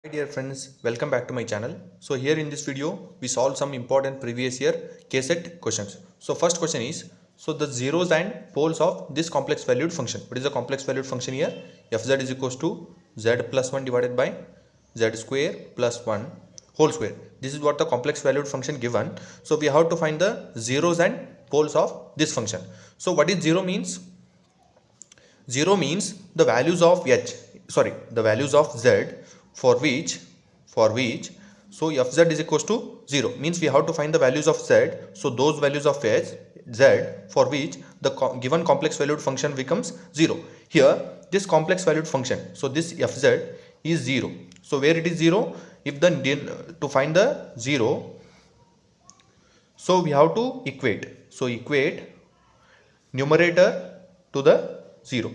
Hi dear friends, welcome back to my channel. So here in this video, we solve some important previous year KSET questions. So first question is, so the zeros and poles of this complex valued function. What is the complex valued function here? Fz is equals to z plus 1 divided by z square plus 1 whole square. This is what the complex valued function given. So we have to find the zeros and poles of this function. So what is zero means? 0 means the values of the values of z for which so fz is equals to 0 means we have to find the values of z. So those values of z for which the given complex valued function becomes 0. Here this complex valued function, so this fz is 0. So where it is 0, if the to find the 0, so we have to equate. So equate numerator to the 0,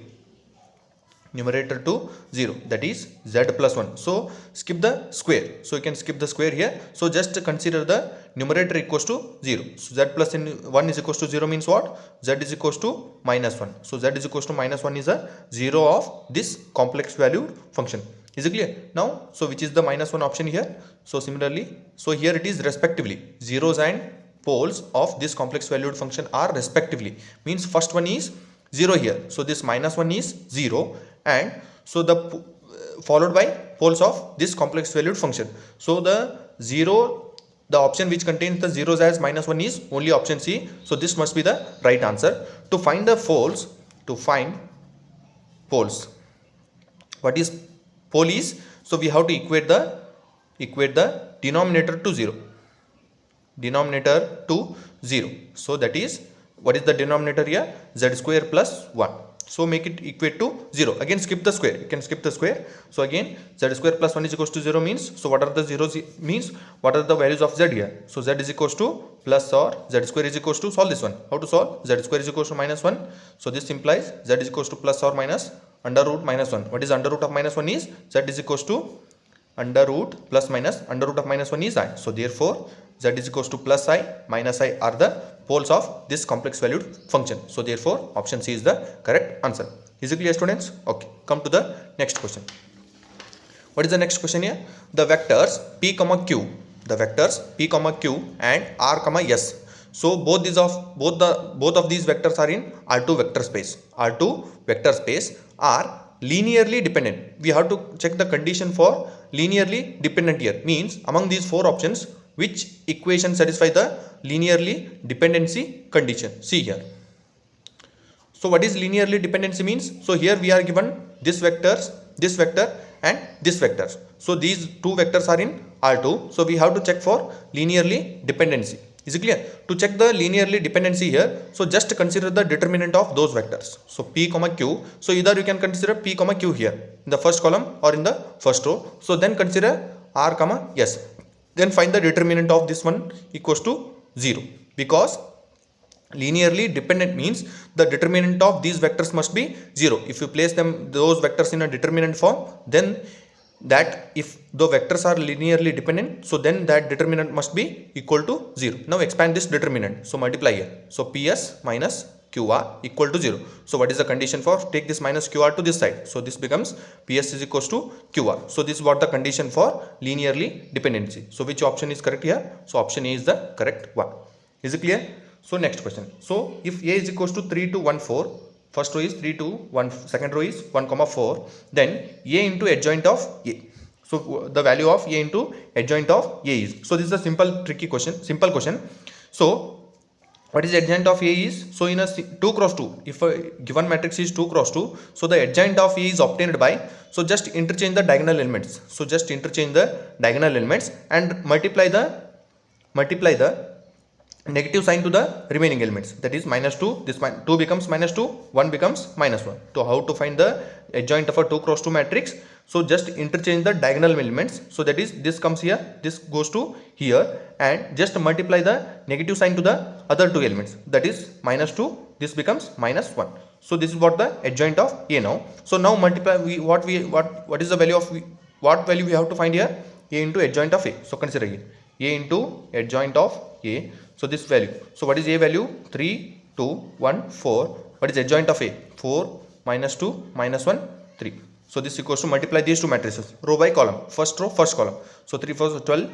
numerator to 0, that is z plus 1. So skip the square, so you can skip the square here. So just consider the numerator equals to 0. So z plus 1 is equals to 0 means what? Z is equals to minus 1. So z is equals to minus 1 is a 0 of this complex valued function. Is it clear now? So which is the minus 1 option here? So similarly, so here it is respectively zeros and poles of this complex valued function are respectively, means first one is 0 here. So this minus 1 is 0, and so the followed by poles of this complex valued function. So the 0, the option which contains the zeros as minus 1 is only option C. So this must be the right answer. To find the poles, what is pole is, so we have to equate the denominator to 0, so that is, what is the denominator here? Z square plus 1. So make it equate to 0. Again skip the square, you can skip the square. So again z square plus 1 is equals to 0 means, so what are the zeros means, what are the values of z here? So z is equals to plus, or z square is equals to, solve this one. How to solve? Z square is equals to minus 1. So this implies z is equals to plus or minus under root minus 1. What is under root of minus 1 is z is equals to under root plus minus under root of minus 1 is I. So therefore z is equals to plus I minus I are the poles of this complex valued function. So therefore option C is the correct answer. Is it clear, students? Okay, come to the next question. What is the next question here? The vectors p comma q, and r comma s. So both of these vectors are in R2 vector space. R2 vector space are linearly dependent. We have to check the condition for linearly dependent here. Means among these four options, which equation satisfy the linearly dependency condition? See here. So what is linearly dependency means? So here we are given this vector and this vector. So these two vectors are in R2. So we have to check for linearly dependency. Is it clear? To check the linearly dependency here, so just consider the determinant of those vectors. So p comma q. So either you can consider p comma q here in the first column or in the first row. So then consider r comma s. Then find the determinant of this one equals to 0, because linearly dependent means the determinant of these vectors must be 0. If you place those vectors in a determinant form, then that if the vectors are linearly dependent, so then that determinant must be equal to 0. Now expand this determinant, so multiply here. So ps minus qr equal to 0. So what is the condition for? Take this minus qr to this side, so this becomes ps is equals to qr. So this is what the condition for linearly dependency. So which option is correct here? So option A is the correct one. Is it clear? So next question. So if a is equals to 3 to 1 4, first row is 3 to 1, second row is 1 comma 4, then a into adjoint of a. So the value of a into adjoint of a is. So this is a simple question. So what is adjoint of a is? So in a 2 cross 2, if a given matrix is 2 cross 2, so the adjoint of a is obtained by, so just interchange the diagonal elements. So just interchange the diagonal elements and multiply the negative sign to the remaining elements, that is minus 2, this 2 becomes minus 2, 1 becomes minus 1. So how to find the adjoint of a 2 cross 2 matrix? So just interchange the diagonal elements. So that is, this comes here, this goes to here, and just multiply the negative sign to the other two elements, that is minus 2, this becomes minus 1. So this is what the adjoint of a now. So now multiply, what is the value of what value we have to find here? A into adjoint of a. So consider here a into adjoint of a. So this value, so what is a value? 3 2 1 4. What is adjoint of a? 4 minus 2 minus 1 3. So this equals to multiply these two matrices, row by column, first row, first column. So 3 4 12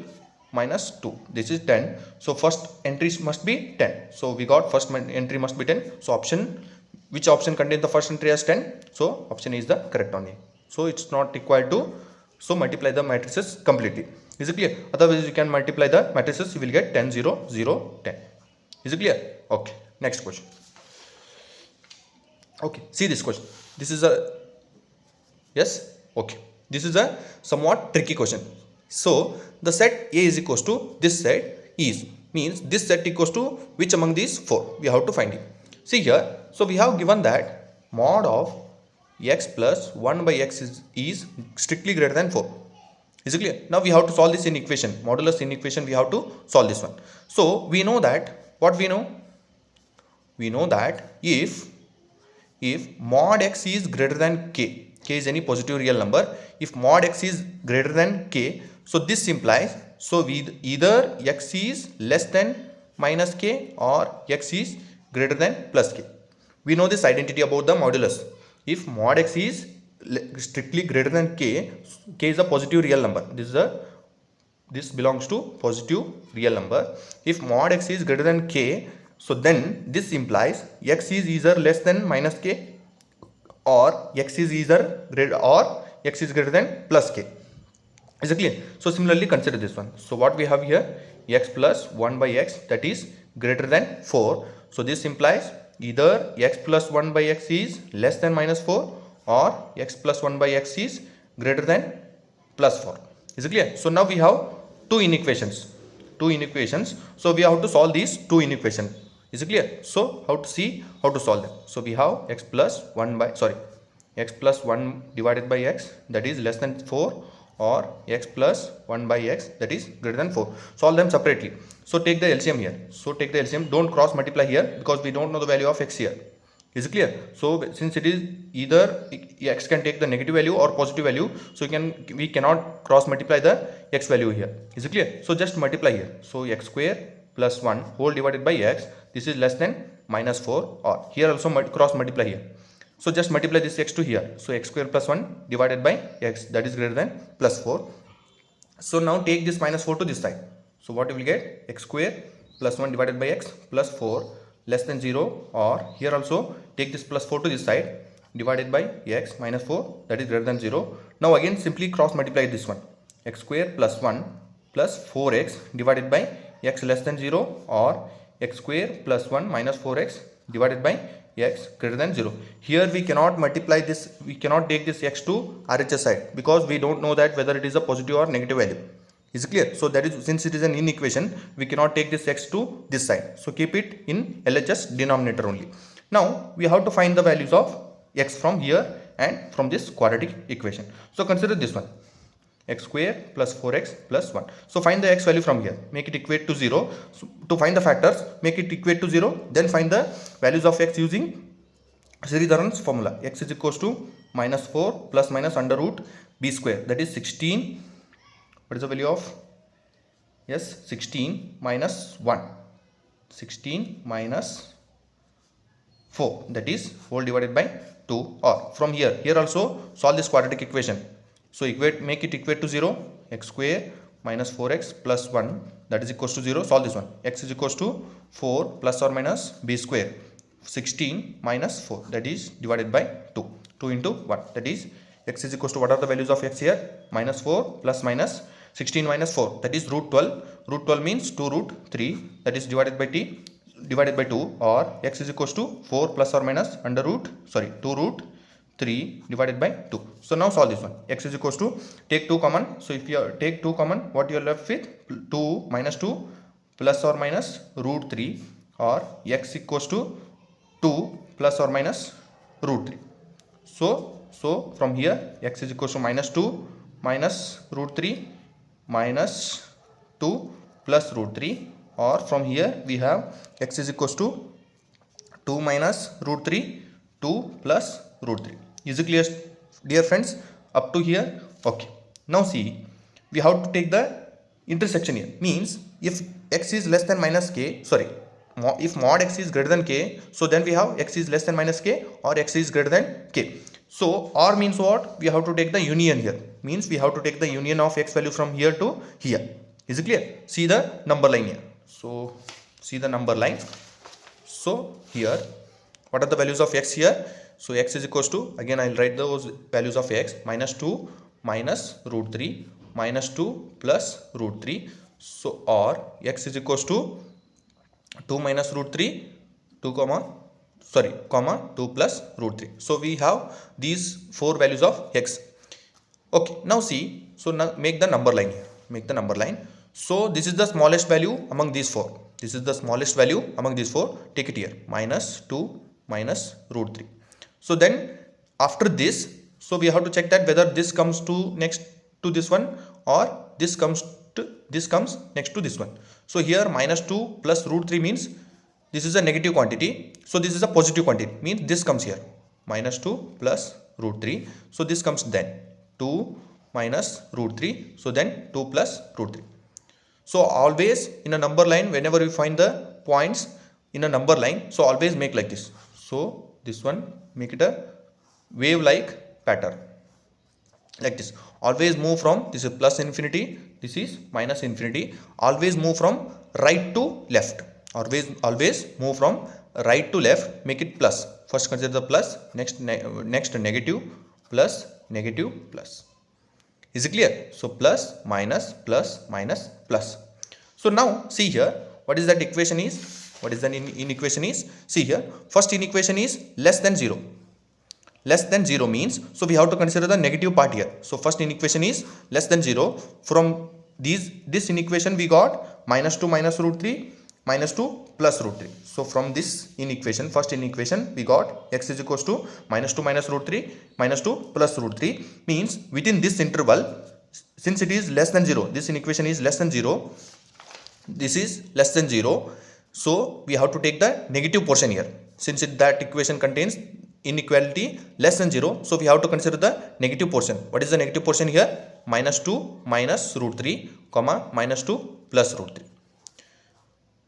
minus 2. This is 10. So first entry must be 10. So we got first entry must be 10. So option, which option contains the first entry as 10? So option is the correct only. So it's not required to multiply the matrices completely. Is it clear? Otherwise you can multiply the matrices, you will get 10 0 0 10. Is it clear? Okay. Next question. Okay. See this question. This is a yes. Okay. This is a somewhat tricky question. So the set A is equals to this set is, means this set equals to which among these 4? We have to find it. See here. So we have given that mod of x plus 1 by x is strictly greater than 4. Is it clear? Now we have to solve this in equation, modulus in equation. We have to solve this one. So we know that, what we know? We know that if mod x is greater than k is any positive real number. If mod x is greater than k, so this implies, so either x is less than minus k or x is greater than plus k. We know this identity about the modulus. If mod x is strictly greater than k is a positive real number. This belongs to positive real number. If mod x is greater than k, so then this implies x is either less than minus k or x is either greater or x is greater than plus k. Is it clear? So similarly consider this one. So what we have here, x plus 1 by x, that is greater than 4. So this implies either x plus 1 by x is less than minus 4 or x plus 1 by x is greater than plus 4. Is it clear? So now we have two inequations. So we have to solve these two inequations. Is it clear? So how to see how to solve them? So we have x plus 1 divided by x, that is less than 4, or x plus 1 by x, that is greater than 4. Solve them separately. So take the LCM here. So take the LCM. Don't cross multiply here because we don't know the value of x here. Is it clear? So since it is either x can take the negative value or positive value, so we cannot cross multiply the x value here. Is it clear? So just multiply here. So x square plus 1 whole divided by x, this is less than minus 4, or here also cross multiply here. So just multiply this x to here. So x square plus 1 divided by x, that is greater than plus 4. So now take this minus 4 to this side. So what you will get? X square plus 1 divided by x plus 4 less than 0, or here also take this plus 4 to this side divided by x minus 4, that is greater than 0. Now again simply cross multiply this one. X square plus 1 plus 4x divided by x less than 0, or x square plus 1 minus 4x divided by x greater than 0. Here we cannot multiply this, we cannot take this x to RHS side because we don't know that whether it is a positive or negative value. Is it clear? So that is, since it is an inequation, we cannot take this x to this side. So keep it in LHS denominator only. Now we have to find the values of x from here and from this quadratic equation. So consider this one, x square plus 4x plus 1. So find the x value from here, make it equate to 0. So to find the factors, make it equate to 0, then find the values of x using Sridharan's formula. X is equals to minus 4 plus minus under root b square, that is 16. What is the value of? Yes, 16 minus 1. 16 minus 4, that is whole divided by 2. Or from here also solve this quadratic equation. So make it equate to 0. X square minus 4x plus 1, that is equals to 0. Solve this one. X is equals to 4 plus or minus b square. 16 minus 4, that is divided by 2. 2 into 1, that is x is equals to, what are the values of x here? Minus 4 plus minus 16 minus 4, that is root 12. Root 12 means 2 root 3, that is divided by 2, or x is equals to 4 plus or minus 2 root 3 divided by 2. So now solve this one. X is equals to, take 2 common. So if you take 2 common, what you are left with? 2 minus 2 plus or minus root 3, or x equals to 2 plus or minus root 3. So from here x is equals to minus 2 minus root 3 minus 2 plus root 3, or from here we have x is equals to 2 minus root 3, 2 plus root 3. Is it clear, dear friends, up to here? Okay. Now see, we have to take the intersection here. Means if x is less than minus k, if mod x is greater than k, so then we have x is less than minus k or x is greater than k. So or means what? We have to take the union here. Means we have to take the union of x value from here to here. Is it clear? See the number line here. So see the number line. So here, what are the values of x here? So x is equals to, again I will write those values of x, minus 2 minus root 3 minus 2 plus root 3. So or x is equals to 2 minus root 3 2 comma 2 plus root 3. So we have these four values of x. Okay, now see, so now make the number line here. Make the number line. So this is the smallest value among these four. This is the smallest value among these four. Take it here, minus 2 minus root 3. So then after this, so we have to check that whether this comes to next to this one or this comes next to this one. So here minus 2 plus root 3 means this is a negative quantity. So this is a positive quantity, means this comes here, minus 2 plus root 3. So this comes then 2 minus root 3. So then 2 plus root 3. So always in a number line, whenever you find the points in a number line, so always make like this. So this one, make it a wave like pattern, like this. Always move from, this is plus infinity, this is minus infinity. Always move from right to left. Always move from right to left. Make it plus. First consider the plus, next negative, plus negative, plus. Is it clear? So plus minus plus minus plus. So now see here, what is that equation is? What is the inequation is? See here, first inequation is less than 0. Less than 0 means, so we have to consider the negative part here. So first inequation is less than 0. From this inequation we got minus 2 minus root 3 minus 2 plus root 3. So from this inequation, first inequation, we got x is equals to minus 2 minus root 3 minus 2 plus root 3, means within this interval, since it is less than 0, this inequation is less than 0, this is less than 0. So we have to take the negative portion here. Since that equation contains inequality less than 0, so we have to consider the negative portion. What is the negative portion here? Minus 2 minus root 3 comma minus 2 plus root 3.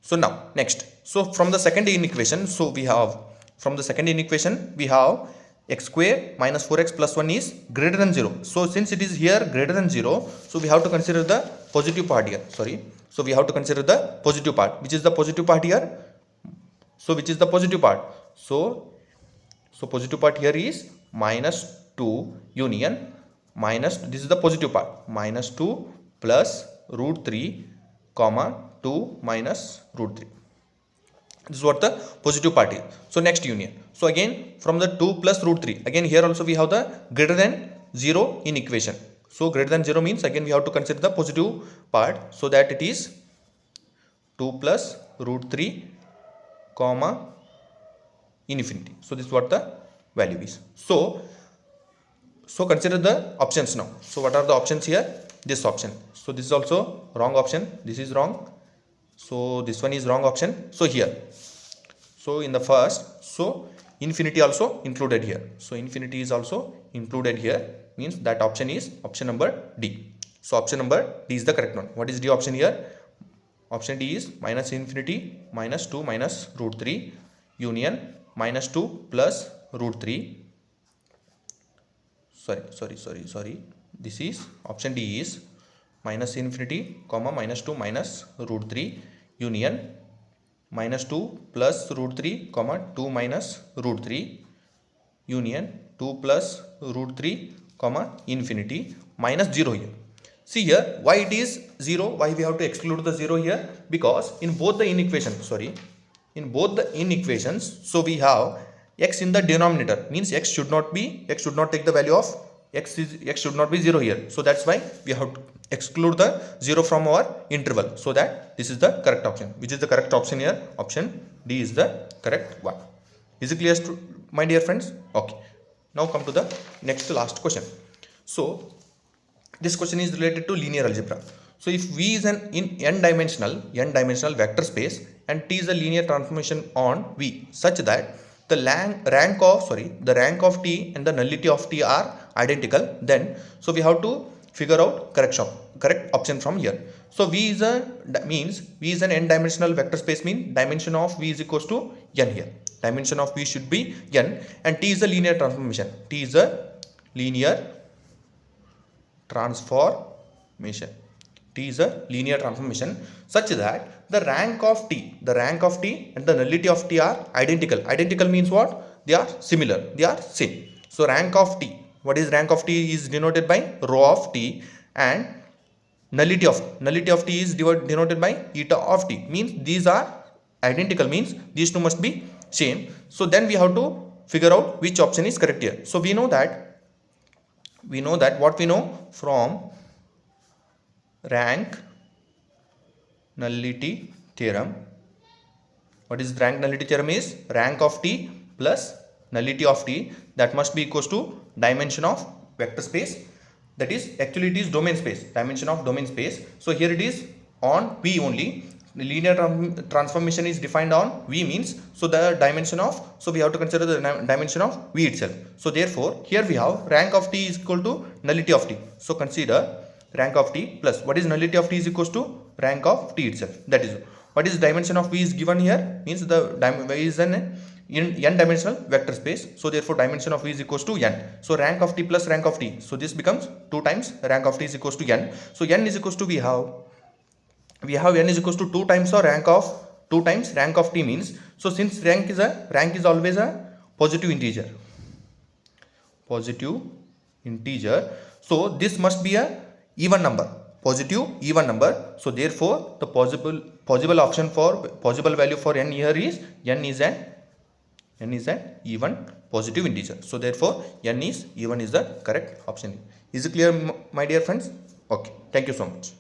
So now next, so from the second inequation, so we have, from the second inequation we have x square minus 4x plus 1 is greater than 0. So since it is here greater than 0, so we have to consider the positive part here. So we have to consider the positive part. Which is the positive part here? So which is the positive part? So positive part here is minus 2 union minus, this is the positive part, minus 2 plus root 3 comma 2 minus root 3. This is what the positive part is. So next union. So again from the 2 plus root 3, again here also we have the greater than 0 in equation. So greater than 0 means again we have to consider the positive part, so that it is 2 plus root 3 comma infinity. So this is what the value is. So consider the options now. So what are the options here? This option. So this is also wrong option. This is wrong. So this one is wrong option. So here. So in the first, so infinity also included here. So infinity is also included here. Means that option is option number D. So option number D is the correct one. What is D option here? Option D is minus infinity minus 2 minus root 3 union minus 2 plus root 3. Sorry. This is option D is minus infinity comma minus 2 minus root 3 union minus 2 plus root 3 comma 2 minus root 3 union 2 plus root 3 comma infinity minus 0 here. See here, why it is 0? Why we have to exclude the 0 here? Because in both the inequations, so we have x in the denominator, means x should not take the value of x should not be 0 here. So that's why we have to exclude the 0 from our interval, so that this is the correct option. Which is the correct option here? Option D is the correct one. Is it clear, my dear friends? Okay. Now come to the next last question. So this question is related to linear algebra. So if V is an n-dimensional vector space and T is a linear transformation on V such that the rank of T and the nullity of T are identical, then so we have to figure out correct option from here. So V is an n-dimensional vector space, means dimension of V is equals to n here. Dimension of V should be n, and T is a linear transformation. T is a linear transformation. T is a linear transformation such that the rank of T and the nullity of T are identical. Identical means what? They are similar. They are same. So rank of T. What is rank of T? Is denoted by rho of T, and nullity of T is denoted by eta of T. Means these are identical. Means these two must be same. So then we have to figure out which option is correct here. So we know that what we know from rank nullity theorem. What is rank nullity theorem? Is rank of T plus nullity of T, that must be equals to dimension of vector space. That is, actually it is domain space, dimension of domain space. So here it is on V only. The linear transformation is defined on V means, so the dimension of, so we have to consider the dimension of V itself. So therefore here we have rank of T is equal to nullity of T. So consider rank of T plus what is nullity of T is equals to rank of T itself. That is, what is dimension of V is given here, means the V is an n dimensional vector space. So therefore dimension of V is equals to n. So rank of T plus rank of T. So this becomes 2 times rank of T is equals to n. So n is equals to, we have n is equals to 2 times or rank of 2 times rank of T means, so since rank is always a positive integer, so this must be a even number, positive even number. So therefore the possible option for possible value for n here is n is an even positive integer. So therefore n is even is the correct option. Is it clear, my dear friends? Okay, thank you so much.